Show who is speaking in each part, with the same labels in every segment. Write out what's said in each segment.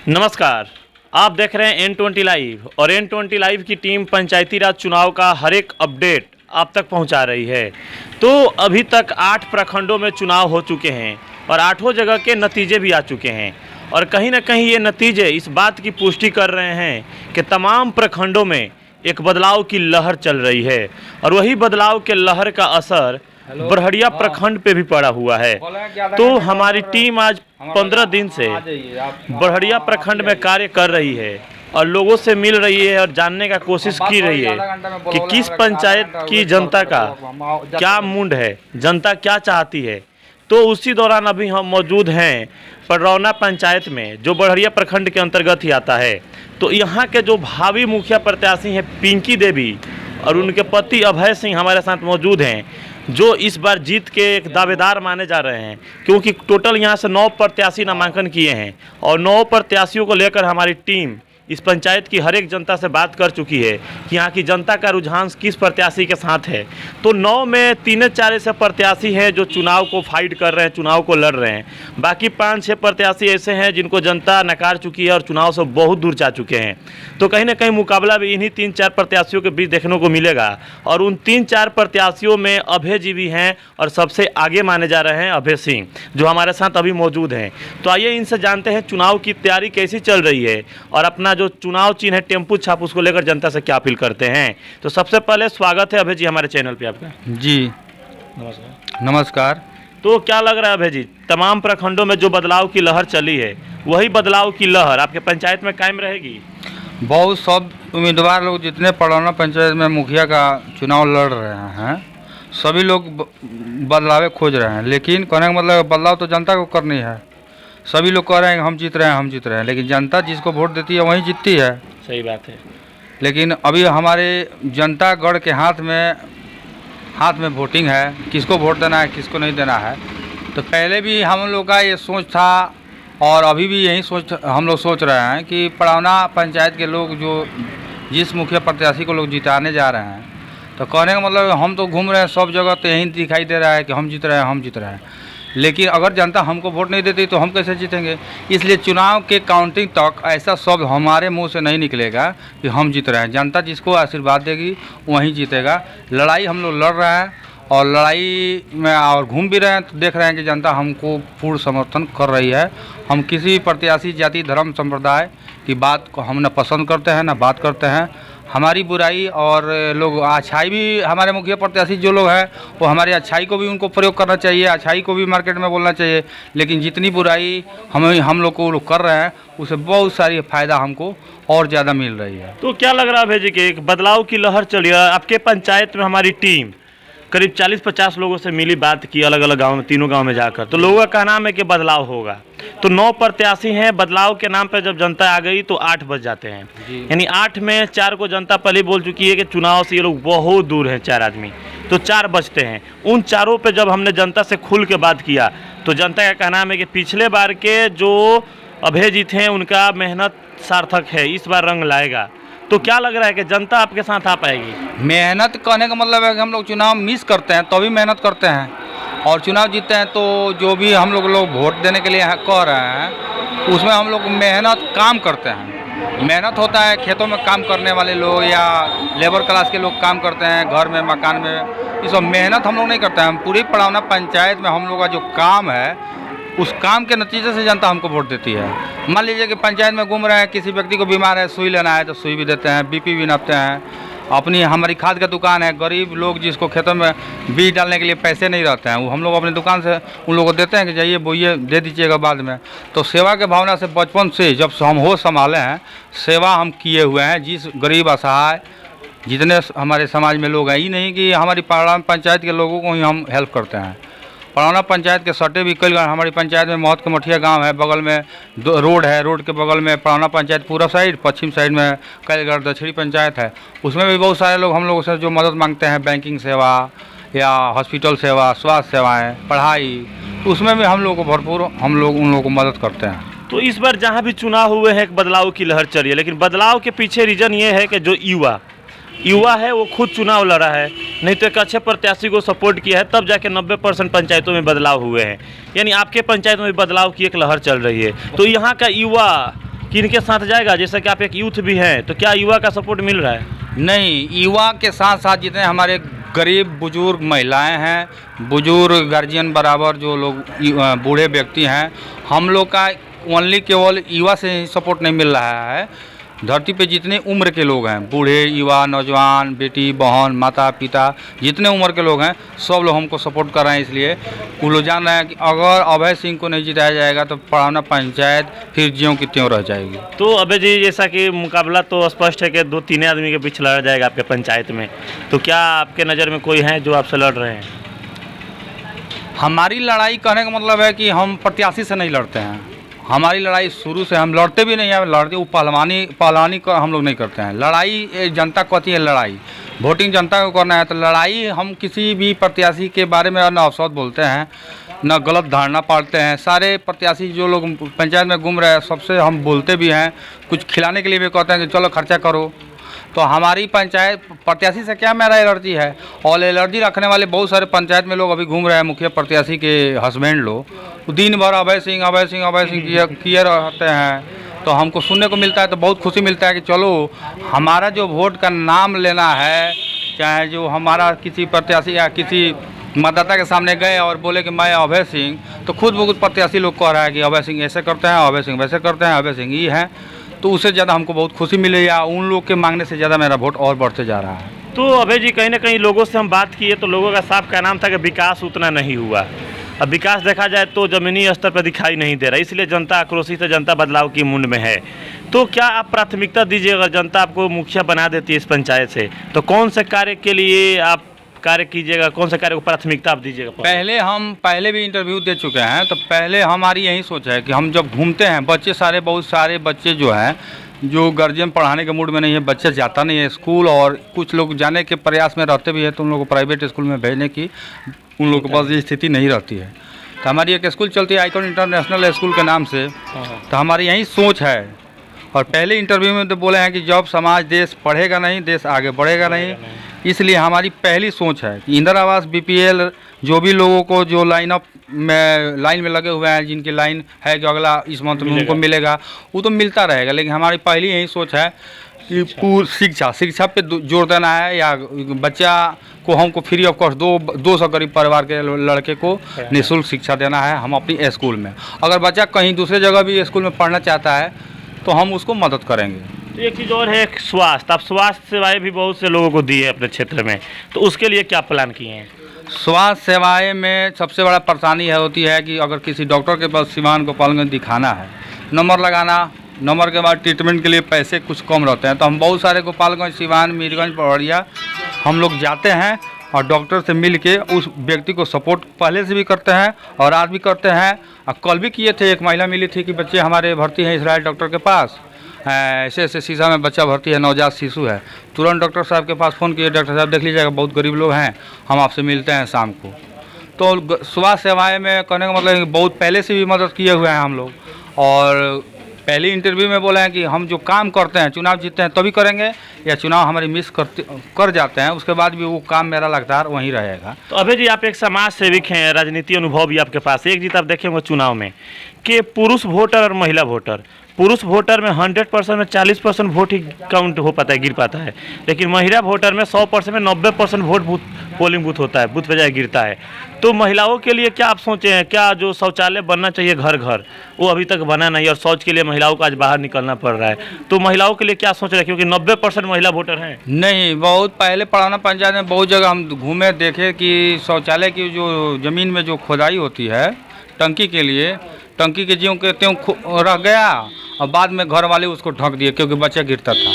Speaker 1: नमस्कार, आप देख रहे हैं N20 लाइव और N20 लाइव की टीम पंचायती राज चुनाव का हर एक अपडेट आप तक पहुंचा रही है। तो अभी तक 8 प्रखंडों में चुनाव हो चुके हैं और 8 जगह के नतीजे भी आ चुके हैं और कहीं ना कहीं ये नतीजे इस बात की पुष्टि कर रहे हैं कि तमाम प्रखंडों में एक बदलाव की लहर चल रही है और वही बदलाव के लहर का असर बरहड़िया प्रखंड पे भी पड़ा हुआ है। तो हमारी टीम आज 15 दिन से बरहड़िया प्रखंड में कार्य कर रही है और लोगों से मिल रही है और जानने का कोशिश की रही है कि किस पंचायत की जनता का क्या मूड है, जनता क्या चाहती है। तो उसी दौरान अभी हम मौजूद हैं पडरौना पंचायत में, जो बरहड़िया प्रखंड के अंतर्गत ही आता है। तो यहाँ के जो भावी मुखिया प्रत्याशी हैं पिंकी देवी और उनके पति अभय सिंह हमारे साथ मौजूद हैं, जो इस बार जीत के एक दावेदार माने जा रहे हैं, क्योंकि टोटल यहाँ से 9 प्रत्याशी नामांकन किए हैं और 9 प्रत्याशियों को लेकर हमारी टीम इस पंचायत की हर एक जनता से बात कर चुकी है कि यहाँ की जनता का रुझान किस प्रत्याशी के साथ है। तो 9 में 3-4 ऐसे प्रत्याशी हैं जो चुनाव को फाइट कर रहे हैं, चुनाव को लड़ रहे हैं। बाकी 5-6 प्रत्याशी ऐसे हैं जिनको जनता नकार चुकी है और चुनाव से बहुत दूर जा चुके हैं। तो कहीं ना कहीं मुकाबला भी इन्हीं 3-4 प्रत्याशियों के बीच देखने को मिलेगा और उन 3-4 प्रत्याशियों में अभय जी भी हैं और सबसे आगे माने जा रहे हैं अभय सिंह, जो हमारे साथ अभी मौजूद हैं। तो आइए इनसे जानते हैं चुनाव की तैयारी कैसी चल रही है और अपना जो चुनाव चिन्ह है टेम्पू छाप, उसको लेकर जनता से क्या अपील करते हैं। तो सबसे पहले स्वागत है अभय जी हमारे चैनल पे आपका।
Speaker 2: जी नमस्कार।
Speaker 1: तो क्या लग रहा है अभय जी, तमाम प्रखंडों में जो बदलाव की लहर चली है वही बदलाव की लहर आपके पंचायत में कायम रहेगी?
Speaker 2: बहुत सब उम्मीदवार लोग जितने पडरौना पंचायत में मुखिया का चुनाव लड़ रहे हैं, सभी लोग बदलाव खोज रहे हैं। लेकिन कहने का मतलब बदलाव तो जनता को करनी है। सभी लोग कह रहे हैं हम जीत रहे हैं, हम जीत रहे हैं, लेकिन जनता जिसको वोट देती है वही जीतती है।
Speaker 1: सही बात है।
Speaker 2: लेकिन अभी हमारे जनता गढ़ के हाथ में वोटिंग है, किसको वोट देना है किसको नहीं देना है। तो पहले भी हम लोग का ये सोच था और अभी भी यही सोच हम लोग सोच रहे हैं कि पडरौना पंचायत के लोग जो जिस मुखिया प्रत्याशी को लोग जिताने जा रहे हैं, तो कहने का मतलब हम तो घूम रहे हैं सब जगह, तो यही दिखाई दे रहा है कि हम जीत रहे हैं, हम जीत रहे हैं। लेकिन अगर जनता हमको वोट नहीं देती तो हम कैसे जीतेंगे। इसलिए चुनाव के काउंटिंग तक ऐसा शब्द हमारे मुंह से नहीं निकलेगा कि हम जीत रहे हैं। जनता जिसको आशीर्वाद देगी वही जीतेगा। लड़ाई हम लोग लड़ रहे हैं और लड़ाई में और घूम भी रहे हैं, तो देख रहे हैं कि जनता हमको पूर्ण समर्थन कर रही है। हम किसी प्रत्याशी जाति धर्म संप्रदाय की बात को हम न पसंद करते हैं न बात करते हैं। हमारी बुराई और लोग अच्छाई भी, हमारे मुखिया प्रत्याशी जो लोग हैं वो हमारी अच्छाई को भी उनको प्रयोग करना चाहिए, अच्छाई को भी मार्केट में बोलना चाहिए। लेकिन जितनी बुराई हम लोग को लोग कर रहे हैं उससे बहुत सारी फ़ायदा हमको और ज़्यादा मिल रही है।
Speaker 1: तो क्या लग रहा है भेजी कि एक बदलाव की लहर चली है आपके पंचायत में? हमारी टीम करीब 40-50 लोगों से मिली, बात की अलग अलग गाँव में, तीनों गाँव में जाकर। तो लोगों का कहना है कि बदलाव होगा। तो 9 प्रत्याशी हैं, बदलाव के नाम पर जब जनता आ गई तो 8 बच जाते हैं। यानी 8 में 4 को जनता पहले बोल चुकी है कि चुनाव से ये लोग बहुत दूर हैं 4 आदमी, तो 4 बचते हैं। उन चारों पे जब हमने जनता से खुल के बात किया तो जनता का कहना है कि पिछले बार के जो अभय जी थे उनका मेहनत सार्थक है, इस बार रंग लाएगा। तो क्या लग रहा है कि जनता आपके साथ आ पाएगी?
Speaker 2: मेहनत कहने का मतलब है कि हम लोग चुनाव मिस करते हैं तो भी मेहनत करते हैं और चुनाव जीतते हैं। तो जो भी हम लोग वोट देने के लिए कह रहे हैं उसमें हम लोग मेहनत काम करते हैं। मेहनत होता है खेतों में काम करने वाले लोग या लेबर क्लास के लोग काम करते हैं, घर में मकान में, ये सब मेहनत हम लोग नहीं करते हैं। हम पूरी पडरौना पंचायत में हम लोग का जो काम है उस काम के नतीजे से जनता हमको वोट देती है। मान लीजिए कि पंचायत में घूम रहे हैं, किसी व्यक्ति को बीमार है, सुई लेना है तो सुई भी देते हैं, बीपी भी नापते हैं। अपनी हमारी खाद का दुकान है, गरीब लोग जिसको खेतों में बीज डालने के लिए पैसे नहीं रहते हैं, वो हम लोग अपनी दुकान से उन लोगों को देते हैं कि जाइए बोइए दे दीजिएगा बाद में। तो सेवा के भावना से बचपन से जब हम होश संभाले हैं सेवा हम किए हुए हैं। जिस गरीब असहाय जितने हमारे समाज में लोग हैं, ये नहीं कि हमारी पडरौना पंचायत के लोगों को ही हम हेल्प करते हैं। पडरौना पंचायत के सटे भी कई, हमारी पंचायत में महत के मठिया गांव है, बगल में रोड है, रोड के बगल में पडरौना पंचायत पूरा साइड, पश्चिम साइड में कैलगढ़ दक्षिणी पंचायत है। उसमें भी बहुत सारे लोग हम लोगों से जो मदद मांगते हैं, बैंकिंग सेवा या हॉस्पिटल सेवा, स्वास्थ्य सेवाएँ, पढ़ाई, उसमें भी हम लोग को भरपूर हम लोग उन लोगों को मदद करते हैं।
Speaker 1: तो इस बार जहाँ भी चुनाव हुए हैं एक बदलाव की लहर चली है, लेकिन बदलाव के पीछे रीज़न ये है कि जो युवा है वो खुद चुनाव लड़ा है, नहीं तो एक अच्छे प्रत्याशी को सपोर्ट किया है, तब जाके 90% पंचायतों में बदलाव हुए हैं। यानी आपके पंचायत में भी बदलाव की एक लहर चल रही है। तो यहाँ का युवा किन के साथ जाएगा? जैसे कि आप एक यूथ भी हैं, तो क्या युवा का सपोर्ट मिल रहा है?
Speaker 2: नहीं, युवा के साथ साथ जितने हमारे गरीब बुजुर्ग महिलाएं हैं, बुजुर्ग गार्जियन बराबर जो लोग बूढ़े व्यक्ति हैं, हम लोग का ओनली केवल युवा से ही सपोर्ट नहीं मिल रहा है। धरती पे जितने उम्र के लोग हैं, बूढ़े, युवा, नौजवान, बेटी, बहन, माता पिता, जितने उम्र के लोग हैं, सब लोग हमको सपोर्ट कर रहे हैं। इसलिए वो लोग जान रहे हैं कि अगर अभय सिंह को नहीं जिताया जाएगा तो पड़ावना पंचायत फिर ज्यों की त्यों रह जाएगी।
Speaker 1: तो अभय जी, जैसा कि मुकाबला तो स्पष्ट है कि 2-3 आदमी के बीच लड़ा जाएगा आपके पंचायत में, तो क्या आपके नज़र में कोई है जो आपसे लड़ रहे हैं?
Speaker 2: हमारी लड़ाई कहने का मतलब है कि हम प्रत्याशी से नहीं लड़ते हैं। हमारी लड़ाई शुरू से हम लड़ते भी नहीं हैं, लड़ते वो पहलवानी का हम लोग नहीं करते हैं। लड़ाई जनता कहती है, लड़ाई वोटिंग जनता को करना है, तो लड़ाई हम किसी भी प्रत्याशी के बारे में न अवसर बोलते हैं, न गलत धारणा पालते हैं। सारे प्रत्याशी जो लोग पंचायत में घूम रहे हैं सबसे हम बोलते भी हैं, कुछ खिलाने के लिए भी कहते हैं कि चलो खर्चा करो। तो हमारी पंचायत प्रत्याशी से क्या मेरा एलर्जी है, और एलर्जी रखने वाले बहुत सारे पंचायत में लोग अभी घूम रहे हैं, मुखिया प्रत्याशी के हस्बैंड लोग दिन भर अभय सिंह किए रहते हैं। तो हमको सुनने को मिलता है, तो बहुत खुशी मिलता है कि चलो हमारा जो वोट का नाम लेना है, चाहे जो हमारा किसी प्रत्याशी या किसी मतदाता के सामने गए और बोले कि मैं अभय सिंह, तो खुद ब खुद प्रत्याशी लोग कह रहा है कि अभय सिंह ऐसे करते हैं, अभय सिंह वैसे करते हैं, अभय सिंह ये हैं, तो उससे ज़्यादा हमको बहुत खुशी मिली, या उन लोग के मांगने से ज़्यादा मेरा वोट और बढ़ते जा रहा है।
Speaker 1: तो अभय जी, कहीं ना कहीं लोगों से हम बात किए तो लोगों का साफ का नाम था कि विकास उतना नहीं हुआ। अब विकास देखा जाए तो ज़मीनी स्तर पर दिखाई नहीं दे रहा, इसलिए जनता आक्रोशित है, जनता बदलाव की मुंड में है। तो क्या आप प्राथमिकता दीजिए, अगर जनता आपको मुखिया बना देती है इस पंचायत से, तो कौन से कार्य के लिए आप कार्य कीजिएगा, कौन से कार्य को प्राथमिकता आप दीजिएगा?
Speaker 2: पहले भी इंटरव्यू दे चुके हैं, तो पहले हमारी यही सोच है कि हम जब घूमते हैं, बहुत सारे बच्चे जो हैं, जो गार्जियन पढ़ाने के मूड में नहीं है, बच्चे जाता नहीं है स्कूल, और कुछ लोग जाने के प्रयास में रहते भी हैं, तो उन लोगों को प्राइवेट स्कूल में भेजने की उन लोगों के पास ये स्थिति नहीं रहती है। तो हमारी एक स्कूल चलती है आइकॉन इंटरनेशनल स्कूल के नाम से, तो हमारी यही सोच है। और पहले इंटरव्यू में तो बोले हैं कि जब समाज देश पढ़ेगा नहीं, देश आगे बढ़ेगा नहीं। इसलिए हमारी पहली सोच है कि इंदिरा आवास, बीपीएल, जो भी लोगों को जो लाइन में लगे हुए हैं, जिनकी लाइन है कि अगला इस मंथ में उनको मिलेगा, वो तो मिलता रहेगा। लेकिन हमारी पहली यही सोच है कि पूरी शिक्षा पे जोर देना है, या बच्चा को हमको फ्री ऑफ कॉस्ट 200 गरीब परिवार के लड़के को निःशुल्क शिक्षा देना है हम अपनी स्कूल में। अगर बच्चा कहीं दूसरे जगह भी स्कूल में पढ़ना चाहता है तो हम उसको मदद करेंगे।
Speaker 1: तो एक चीज़ और है, स्वास्थ्य। आप स्वास्थ्य सेवाएं भी बहुत से लोगों को दी है अपने क्षेत्र में, तो उसके लिए क्या प्लान किए हैं?
Speaker 2: स्वास्थ्य सेवाएं में सबसे बड़ा परेशानी होती है कि अगर किसी डॉक्टर के पास सिवान गोपालगंज दिखाना है, नंबर लगाना, नंबर के बाद ट्रीटमेंट के लिए पैसे कुछ कम रहते हैं, तो हम बहुत सारे गोपालगंज, सिवान, मीरगंज, पवरिया हम लोग जाते हैं और डॉक्टर से मिल के उस व्यक्ति को सपोर्ट पहले से भी करते हैं और आज भी करते हैं। और कल भी किए थे, एक महिला मिली थी कि बच्चे हमारे भर्ती हैं इसराइल डॉक्टर के पास, ऐसे ऐसे शीशा में बच्चा भर्ती है, नवजात शिशु है। तुरंत डॉक्टर साहब के पास फ़ोन किए, डॉक्टर साहब देख लीजिएगा, बहुत गरीब लोग हैं, हम आपसे मिलते हैं शाम को। तो स्वास्थ्य सेवाएं में कहने का मतलब बहुत पहले से भी मदद किए हुए हैं हम लोग। और पहले इंटरव्यू में बोले हैं कि हम जो काम करते हैं, चुनाव जीतते हैं तभी करेंगे, या चुनाव हमारी मिस कर जाते हैं उसके बाद भी वो काम मेरा लगातार वहीं रहेगा।
Speaker 1: तो अभय जी, आप एक समाज सेविक हैं, राजनीति अनुभव भी आपके पास। एक चीज़ आप देखेंगे चुनाव में कि पुरुष वोटर और महिला वोटर, पुरुष वोटर में 100% में 40% वोट ही काउंट हो पाता है, गिर पाता है, लेकिन महिला वोटर में 100% में 90% वोट पोलिंग बूथ होता है, बूथ पे जाए गिरता है। तो महिलाओं के लिए क्या आप सोचे हैं? क्या जो शौचालय बनना चाहिए घर घर, वो अभी तक बना नहीं, और शौच के लिए महिलाओं को आज बाहर निकलना पड़ रहा है, तो महिलाओं के लिए क्या सोच रहे हैं? क्योंकि 90% महिला वोटर हैं।
Speaker 2: नहीं, बहुत पहले पड़ावना पंचायत में बहुत जगह हम घूमे, देखे कि शौचालय की जो ज़मीन में जो खोदाई होती है टंकी के लिए, टंकी के ज्यों के त्यों रह गया, और बाद में घर वाले उसको ढक दिए क्योंकि बच्चा गिरता था।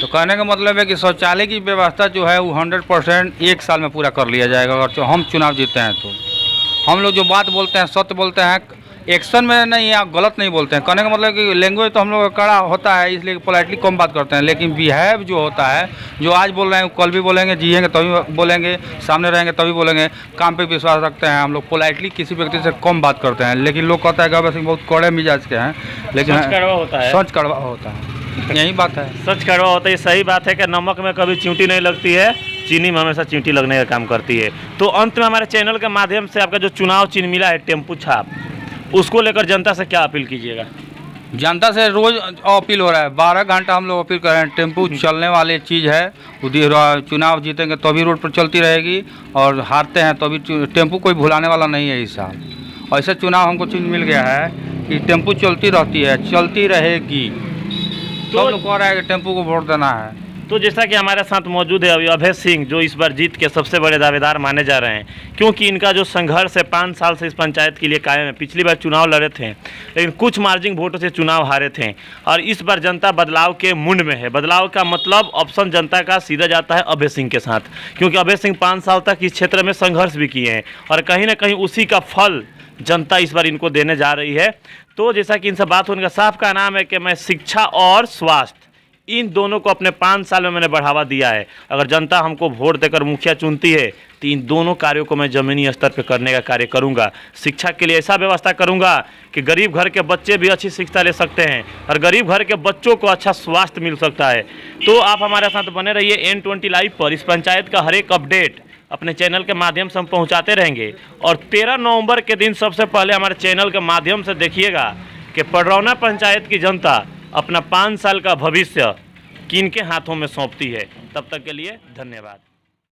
Speaker 2: तो कहने का मतलब है कि शौचालय की व्यवस्था जो है वो 100% एक साल में पूरा कर लिया जाएगा अगर हम चुनाव जीतते हैं। तो हम लोग जो बात बोलते हैं सत्य बोलते हैं, एक्शन में नहीं या गलत नहीं बोलते हैं। कहने का मतलब कि लैंग्वेज तो हम लोग का कड़ा होता है, इसलिए पोलाइटली कम बात करते हैं, लेकिन बिहेव जो होता है, जो आज बोल रहे हैं कल भी बोलेंगे, जिएंगे तभी बोलेंगे, सामने रहेंगे तभी बोलेंगे, काम पे विश्वास रखते हैं। हम लोग पोलाइटली किसी व्यक्ति से कम बात करते हैं, लेकिन लोग कहता है कि अभय सिंह बहुत कड़े मिजाज के हैं, लेकिन
Speaker 1: सच कड़वा होता है,
Speaker 2: सच कड़वा होता है, यही बात है।
Speaker 1: सच कड़वा होता है, सही बात है कि नमक में कभी चींटी नहीं लगती है, चीनी में हमेशा चींटी लगने का काम करती है। तो अंत में हमारे चैनल के माध्यम से आपका जो चुनाव चिन्ह मिला है टेम्पू छाप, उसको लेकर जनता से क्या अपील कीजिएगा?
Speaker 2: जनता से रोज अपील हो रहा है, 12 घंटा हम लोग अपील कर रहे हैं। टेम्पू चलने वाली चीज़ है, चुनाव जीतेंगे तो भी रोड पर चलती रहेगी, और हारते हैं तो भी टेम्पू कोई भुलाने वाला नहीं है इस साल। ऐसा चुनाव हमको चीज मिल गया है कि टेम्पू चलती रहती है, चलती रहेगी। तो सब लोग कह रहा है कि टेम्पू को वोट देना है।
Speaker 1: तो जैसा कि हमारे साथ मौजूद है अभी अभय सिंह, जो इस बार जीत के सबसे बड़े दावेदार माने जा रहे हैं, क्योंकि इनका जो संघर्ष है 5 साल से इस पंचायत के लिए कायम है। पिछली बार चुनाव लड़े थे लेकिन कुछ मार्जिन वोटों से चुनाव हारे थे, और इस बार जनता बदलाव के मुंड में है। बदलाव का मतलब ऑप्शन जनता का सीधा जाता है अभय सिंह के साथ, क्योंकि अभय सिंह 5 साल तक इस क्षेत्र में संघर्ष भी किए हैं, और कहीं ना कहीं उसी का फल जनता इस बार इनको देने जा रही है। तो जैसा कि इनसे बात होने का साफ का नाम है कि मैं शिक्षा और स्वास्थ्य, इन दोनों को अपने 5 साल में मैंने बढ़ावा दिया है। अगर जनता हमको वोट देकर मुखिया चुनती है तो इन दोनों कार्यों को मैं ज़मीनी स्तर पर करने का कार्य करूंगा। शिक्षा के लिए ऐसा व्यवस्था करूंगा कि गरीब घर के बच्चे भी अच्छी शिक्षा ले सकते हैं, और गरीब घर के बच्चों को अच्छा स्वास्थ्य मिल सकता है। तो आप हमारे साथ बने रहिए N20 लाइव पर। इस पंचायत का हर एक अपडेट अपने चैनल के माध्यम से हम पहुँचाते रहेंगे, और 13 नवंबर के दिन सबसे पहले हमारे चैनल के माध्यम से देखिएगा कि पडरौना पंचायत की जनता अपना 5 साल का भविष्य किन के हाथों में सौंपती है। तब तक के लिए धन्यवाद।